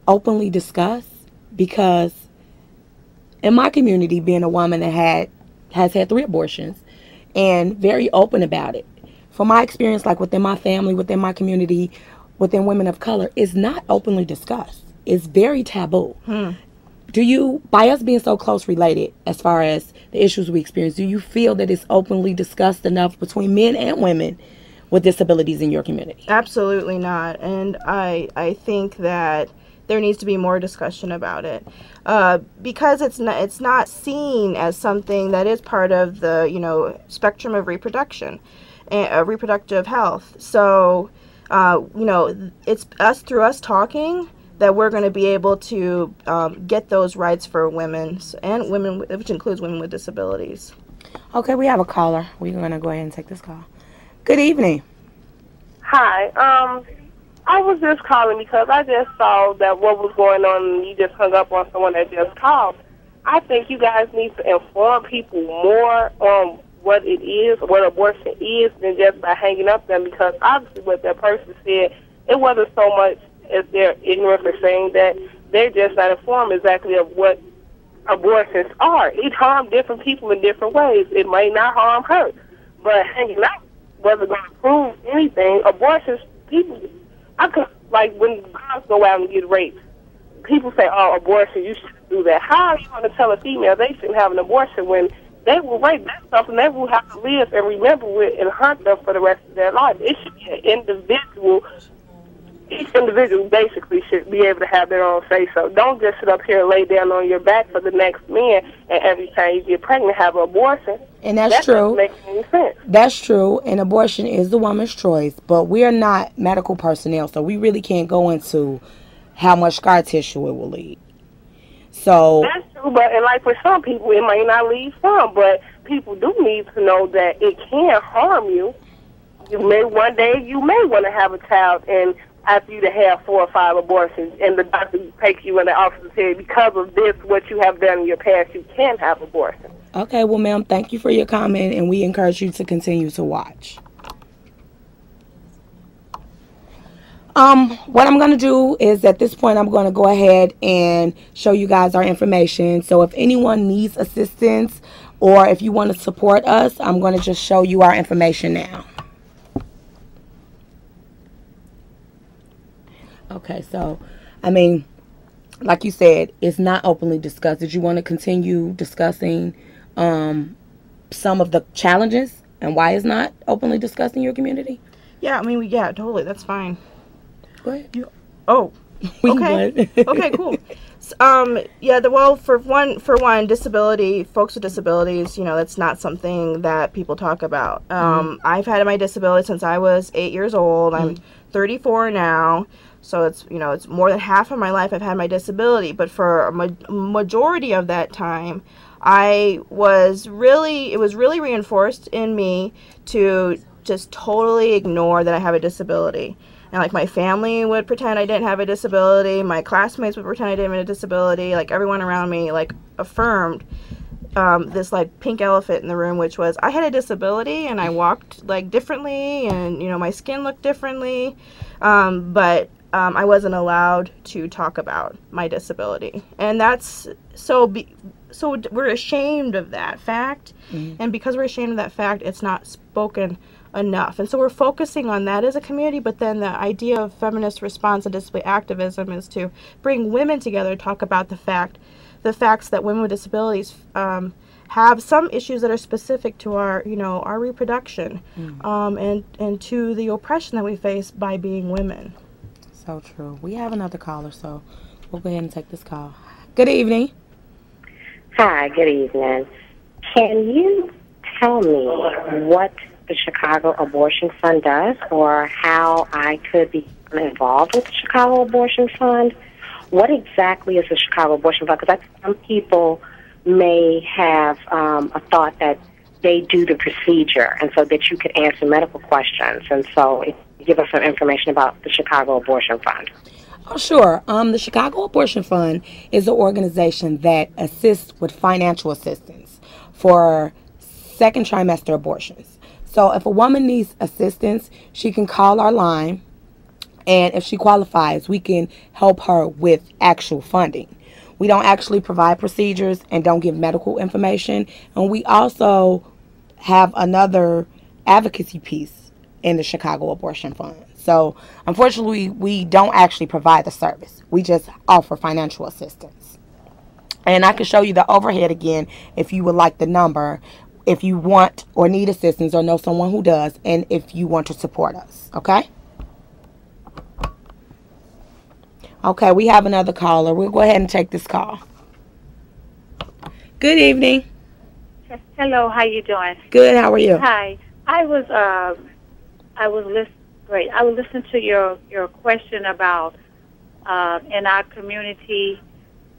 openly discussed, because in my community, being a woman that has had 3 abortions and very open about it, from my experience, like within my family, within my community, within women of color, is not openly discussed. It's very taboo. Do you, by us being so close related as far as the issues we experience, do you feel that it's openly discussed enough between men and women with disabilities in your community? Absolutely not. And I think that there needs to be more discussion about it, because it's not seen as something that is part of the spectrum of reproduction and reproductive health. So it's through us talking that we're going to be able to get those rights for women, which includes women with disabilities. Okay, we have a caller. We're going to go ahead and take this call. Good evening. Hi. I was just calling because I just saw that what was going on, and you just hung up on someone that just called. I think you guys need to inform people more on what it is, what abortion is, than just by hanging up them, because obviously what that person said, it wasn't so much as they're ignorant for saying that, they're just not informed exactly of what abortions are. It harms different people in different ways. It may not harm her, but hanging up wasn't going to prove anything. Abortions, people, like when girls go out and get raped, people say, oh, abortion, you shouldn't do that. How are you going to tell a female they shouldn't have an abortion when they will rape? That's something they will have to live and remember with and haunt them for the rest of their life. It should be an individual. Each individual basically should be able to have their own say-so. Don't just sit up here and lay down on your back for the next man, and every time you get pregnant, have an abortion. And that's true. That doesn't make any sense. That's true, and abortion is the woman's choice, but we are not medical personnel, so we really can't go into how much scar tissue it will leave. So that's true, but and like for some people, it might not leave some, but people do need to know that it can harm you. One day you may want to have a child, and after you to have 4 or 5 abortions, and the doctor takes you in the office and says, because of this, what you have done in your past, you can have abortion. Okay, well, ma'am, thank you for your comment, and we encourage you to continue to watch. What I'm going to do is, at this point, I'm going to go ahead and show you guys our information. So if anyone needs assistance, or if you want to support us, I'm going to just show you our information now. Okay, so, I mean, like you said, it's not openly discussed. Did you want to continue discussing some of the challenges and why it's not openly discussed in your community? Yeah, I mean, yeah, totally. That's fine. Go ahead. Okay. Okay, cool. Yeah, well, for one, disability, folks with disabilities, that's not something that people talk about. I've had my disability since I was 8 years old. I'm 34 now. So it's, it's more than half of my life I've had my disability. But for a majority of that time, it was really reinforced in me to just totally ignore that I have a disability. And like my family would pretend I didn't have a disability. My classmates would pretend I didn't have a disability. Like everyone around me like affirmed this like pink elephant in the room, which was I had a disability and I walked like differently, and my skin looked differently, but I wasn't allowed to talk about my disability. And that's so we're ashamed of that fact, and because we're ashamed of that fact, it's not spoken enough. And so we're focusing on that as a community, but then the idea of feminist response and disability activism is to bring women together to talk about the facts that women with disabilities have some issues that are specific to our our reproduction, and to the oppression that we face by being women. So true. We have another caller, so we'll go ahead and take this call. Good evening. Hi, good evening. Can you tell me what the Chicago Abortion Fund does, or how I could be involved with the Chicago Abortion Fund? What exactly is the Chicago Abortion Fund? Because I think some people may have a thought that they do the procedure, and so that you could answer medical questions. And so if you give us some information about the Chicago Abortion Fund. Oh, sure. The Chicago Abortion Fund is an organization that assists with financial assistance for second trimester abortions. So if a woman needs assistance, she can call our line And if she qualifies, we can help her with actual funding. We don't actually provide procedures and don't give medical information. And we also have another advocacy piece in the Chicago Abortion Fund. So, unfortunately, we don't actually provide the service. We just offer financial assistance. And I can show you the overhead again if you would like the number, if you want or need assistance or know someone who does, and if you want to support us. Okay? Okay, we have another caller. We'll go ahead and take this call. Good evening. Hello, how you doing? Good, how are you? Hi. I was listening to your question about in our community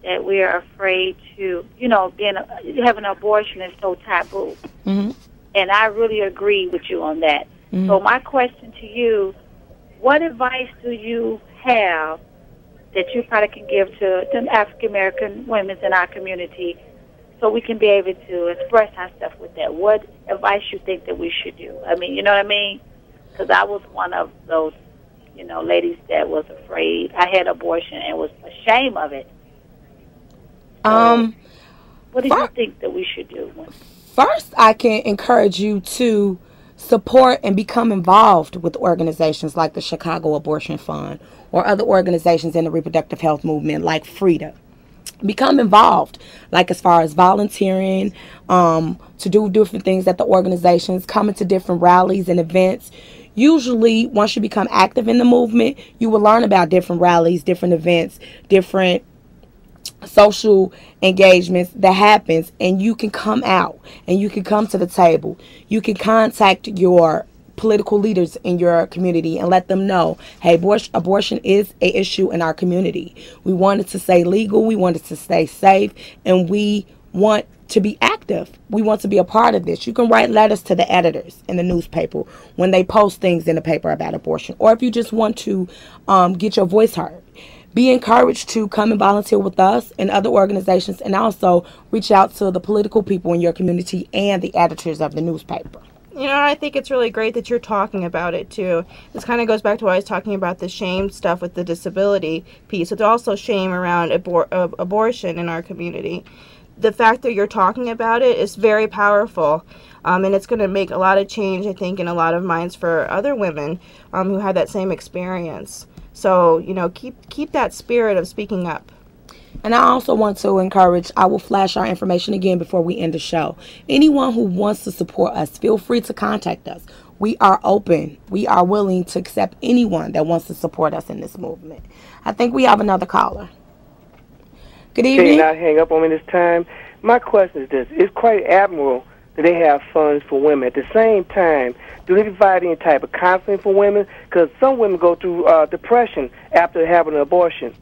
that we are afraid to, having an abortion is so taboo. Mm-hmm. And I really agree with you on that. Mm-hmm. So my question to you, what advice do you have that you probably can give to African-American women in our community so we can be able to express ourselves with that? What advice you think that we should do? I mean, you know what I mean? Because I was one of those, ladies that was afraid. I had abortion and was ashamed of it. So what do you think that we should do? First, I can encourage you to support and become involved with organizations like the Chicago Abortion Fund or other organizations in the reproductive health movement like F.R.I.D.A. Become involved, like as far as volunteering, to do different things at the organizations, coming to different rallies and events. Usually, once you become active in the movement, you will learn about different rallies, different events, different social engagements that happens, and you can come out and you can come to the table. You can contact your political leaders in your community and let them know, hey, abortion is an issue in our community. We want it to stay legal, we want it to stay safe, and we want to be active. We want to be a part of this. You can write letters to the editors in the newspaper when they post things in the paper about abortion, or if you just want to get your voice heard. Be encouraged to come and volunteer with us and other organizations, and also reach out to the political people in your community and the editors of the newspaper. I think it's really great that you're talking about it, too. This kind of goes back to what I was talking about, the shame stuff with the disability piece. There's also shame around abortion in our community. The fact that you're talking about it is very powerful, and it's going to make a lot of change, I think, in a lot of minds for other women who have that same experience. So, keep that spirit of speaking up. And I also want to encourage, I will flash our information again before we end the show. Anyone who wants to support us, feel free to contact us. We are open. We are willing to accept anyone that wants to support us in this movement. I think we have another caller. Good evening. Can you not hang up on me this time? My question is this. It's quite admirable that they have funds for women. At the same time, do they provide any type of counseling for women? Because some women go through depression after having an abortion.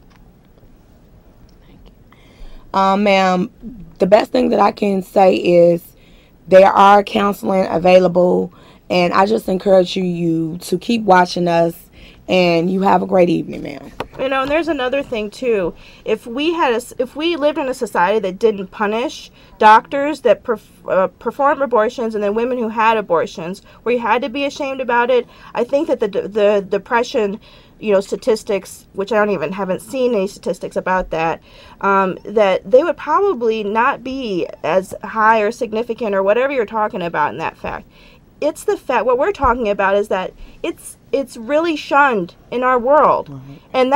Ma'am, the best thing that I can say is there are counseling available, and I just encourage you to keep watching us, and you have a great evening, ma'am. And there's another thing too. If we lived in a society that didn't punish doctors that perform abortions and then women who had abortions, where you had to be ashamed about it, I think that the depression, statistics, which haven't seen any statistics about that, that they would probably not be as high or significant or whatever you're talking about in that fact. It's the fact, what we're talking about is that it's really shunned in our world. Mm-hmm. And